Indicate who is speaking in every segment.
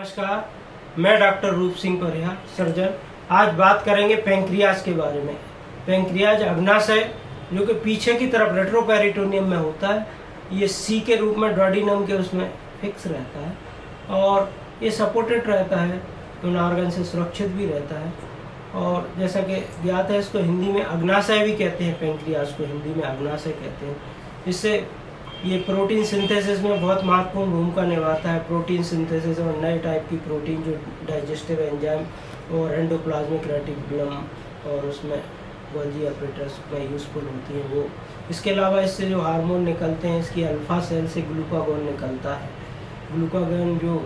Speaker 1: नमस्कार, मैं डॉक्टर रूप सिंह परिहार सर्जन। आज बात करेंगे पेंक्रियाज के बारे में। पेंक्रियाज अग्नाशय जो कि पीछे की तरफ रेट्रोपेरिटोनियम में होता है, ये सी के रूप में डोडिनम के उसमें फिक्स रहता है और ये सपोर्टेड रहता है, उन ऑर्गन से सुरक्षित भी रहता है। और जैसा कि ज्ञात है, इसको हिंदी में अग्नाशय भी कहते हैं, पेंक्रियाज को हिंदी में अग्नाशय कहते हैं। इससे ये प्रोटीन सिंथेसिस में बहुत महत्वपूर्ण भूमिका निभाता है। प्रोटीन सिंथेसिस और नए टाइप की प्रोटीन जो डाइजेस्टिव एंजाइम और एंडोप्लाज्मिक रेटिकुलम और उसमें गोल्जी अपरेटस में यूज़फुल होती हैं वो। इसके अलावा इससे जो हार्मोन निकलते हैं, इसकी अल्फा सेल से ग्लूकागोन निकलता है। ग्लूकागोन जो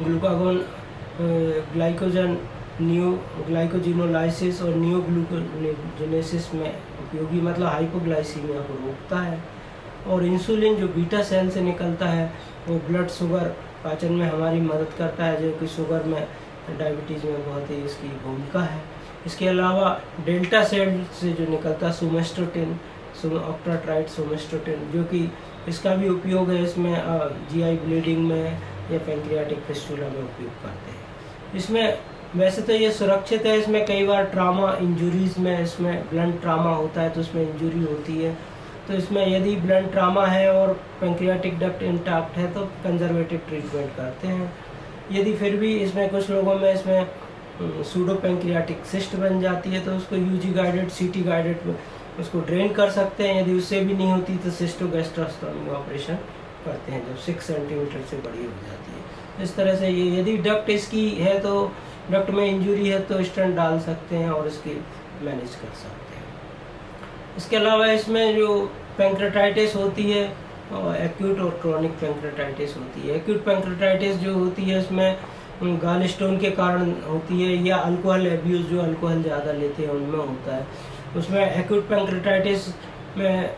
Speaker 1: ग्लूकागोन ग्लाइकोजन ग्लाइकोजिनोलाइसिस और न्यूग्लूकोजेनेसिस में उपयोगी, मतलब हाइपोग्लाइसीमिया को रोकता है। और इंसुलिन जो बीटा सेल से निकलता है वो ब्लड शुगर पाचन में हमारी मदद करता है, जो कि शुगर में डायबिटीज़ में बहुत ही इसकी भूमिका है। इसके अलावा डेल्टा सेल से जो निकलता है सोमेस्टोटिन, ऑक्ट्राट्राइट सोमेस्टोटिन, जो कि इसका भी उपयोग है इसमें जीआई ब्लीडिंग में या पेंक्रियाटिक फिस्टुला में उपयोग करते हैं। इसमें वैसे तो ये सुरक्षित है, इसमें कई बार ट्रामा इंजुरीज़ में इसमें ब्लंट ट्रामा होता है तो इसमें इंजुरी होती है, तो इसमें यदि ब्लंट ट्रामा है और पेंक्रियाटिक डक्ट इंटैक्ट है तो कंजर्वेटिव ट्रीटमेंट करते हैं। यदि फिर भी इसमें कुछ लोगों में इसमें सूडो पेंक्रियाटिक सिस्ट बन जाती है तो उसको यूजी गाइडेड सीटी गाइडेड उसको ड्रेन कर सकते हैं। यदि उससे भी नहीं होती तो सिस्टोगैस्ट्रोस्टोमी ऑपरेशन करते हैं जब 6 सेंटीमीटर से बड़ी हो जाती है। इस तरह से ये यदि डक्ट इसकी है तो डक्ट में इंजुरी है तो स्टेंट डाल सकते हैं और इसकी मैनेज कर सकते हैं। इसके अलावा इसमें जो पेंक्रेटाइटिस होती है, एक्यूट और क्रोनिक पेंक्रेटाइटिस होती है। एक्यूट पेंक्रेटाइटिस जो होती है इसमें गाल स्टोन के कारण होती है या अल्कोहल एब्यूज़, जो अल्कोहल ज़्यादा लेते हैं उनमें होता है। उसमें एक्यूट पेंक्रेटाइटिस में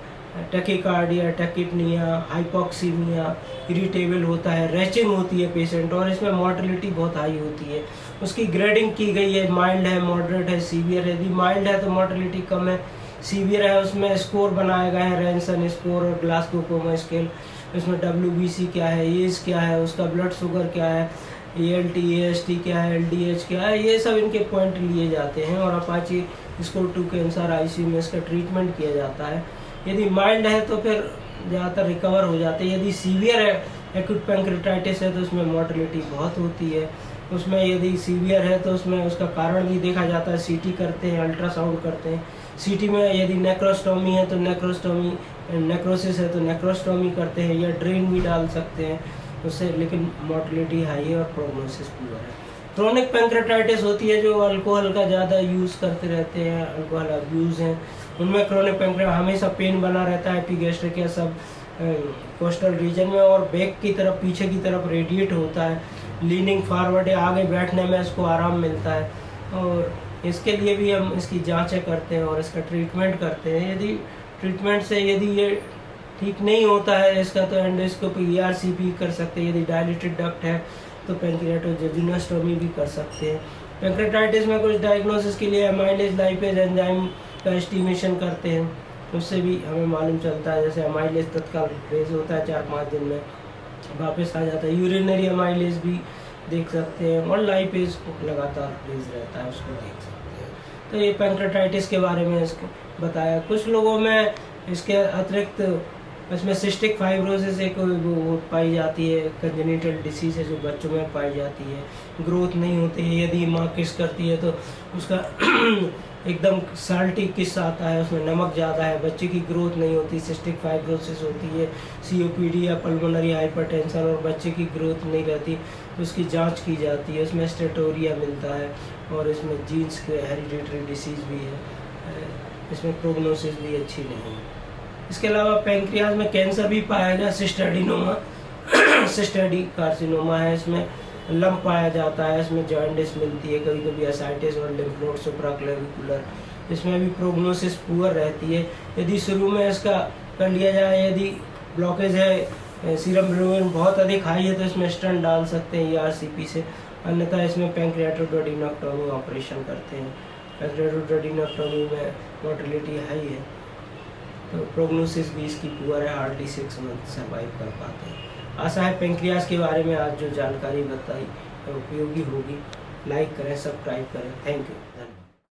Speaker 1: टैकीकार्डिया, टैकीपनिया, हाइपोक्सीमिया, इरिटेबल होता है, रैचिंग होती है पेशेंट, और इसमें मॉर्टेलिटी बहुत हाई होती है। उसकी ग्रेडिंग की गई है, माइल्ड है, मॉडरेट है, सीवियर है। यदि माइल्ड है तो मॉर्टेलिटी कम है, सीवियर है उसमें स्कोर बनाए गए हैं, रैनसन स्कोर और ग्लासगो कोमा स्केल। इसमें WBC क्या है, एज क्या है, उसका ब्लड शुगर क्या है, ALT AST क्या है, LDH क्या है, ये सब इनके पॉइंट लिए जाते हैं और अपाची स्कोर 2 के अनुसार ICU में इसका ट्रीटमेंट किया जाता है। यदि माइल्ड है तो फिर ज़्यादातर रिकवर हो जाते हैं। यदि सीवियर है, एक्यूट पेंक्रेटाइटिस है, तो उसमें मॉर्टेलिटी बहुत होती है। उसमें यदि सीवियर है तो उसमें उसका कारण भी देखा जाता है, CT करते हैं, अल्ट्रासाउंड करते हैं। CT में यदि नेक्रोस्टोमी है तो नेक्रोस्टोमी, नेक्रोसिस है तो नेक्रोस्टोमी करते हैं या ड्रेन भी डाल सकते हैं उससे, लेकिन मॉर्टेलिटी हाई है और प्रोग्नोसिस पुअर है। क्रोनिक पेंक्रेटाइटिस होती है जो अल्कोहल का ज़्यादा यूज़ करते रहते हैं, अल्कोहल अब्यूज़ हैं, उनमें क्रोनिक पेंक्रेटाइटिस हमेशा पेन बना रहता है, एपिगैस्ट्रिक या सब कोस्टल रीजन में, और बैक की तरफ, पीछे की तरफ रेडिएट होता है, लीनिंग फॉरवर्ड है, आगे बैठने में इसको आराम मिलता है। और इसके लिए भी हम इसकी जांचें करते हैं और इसका ट्रीटमेंट करते हैं। यदि ट्रीटमेंट से यदि ये ठीक नहीं होता है इसका तो एंडोस्कोपी ERCP कर सकते हैं। यदि डायलेटेड डक्ट है तो पेंक्रियाटोजेजुनोस्टोमी भी कर सकते हैं। पेंक्रेटाइटिस में कुछ डायग्नोसिस के लिए अमाइलेज लाइपेज एंजाइम का एस्टिमेशन करते हैं, उससे भी हमें मालूम चलता है। जैसे अमाइलेज तत्काल रेज होता है 4-5 दिन में वापस आ जाता है। यूरिनरी अमाइलेज भी देख सकते हैं और लाइपेज लगातार रेज रहता है, उसको देख सकते हैं। तो ये पेंक्रेटाइटिस के बारे में इसको बताया। कुछ लोगों में इसके अतिरिक्त इसमें सिस्टिक फाइब्रोसिस एक वो पाई जाती है, कंजेनिटल डिसीज है जो बच्चों में पाई जाती है, ग्रोथ नहीं होती है। यदि माँ किस करती है तो उसका एकदम साल्टी किस आता है, उसमें नमक ज़्यादा है, बच्चे की ग्रोथ नहीं होती, सिस्टिक फाइब्रोसिस होती है। COPD या पल्मोनरी हाइपरटेंशन और बच्चे की ग्रोथ नहीं रहती तो उसकी जांच की जाती है, उसमें स्टेटोरिया मिलता है और इसमें जीन्स के हेरिडिटरी डिसीज़ भी है, इसमें प्रोग्नोसिस भी अच्छी नहीं है। इसके अलावा पेंक्रियाज में कैंसर भी पाया गया, सिस्ट एडिनोमा सिस्टेडी कार्सिनोमा है, इसमें लंप पाया जाता है, इसमें जॉइंटिस मिलती है, कभी कभी एसाइटिस और लिम्फ नोड सुप्राक्लेविकुलर, इसमें भी प्रोग्नोसिस पुअर रहती है। यदि शुरू में इसका कर लिया जाए, यदि ब्लॉकेज है, सीरम बिलिरुबिन बहुत अधिक हाई है तो इसमें स्टेंट डाल सकते हैं ERCP से, अन्यथा इसमें पेंक्रियाटोडोडिनोक्टोमी ऑपरेशन करते हैं। पेंक्रियाटोडोडिनोक्टोमी में मॉर्टेलिटी हाई है तो प्रोग्नोसिस भी इसकी पुअर है, हार्डली 6 मंथ सर्वाइव कर पाते हैं। आशा है पेंक्रियाज के बारे में आज जो जानकारी बताई उपयोगी होगी। लाइक करें, सब्सक्राइब करें। Thank you.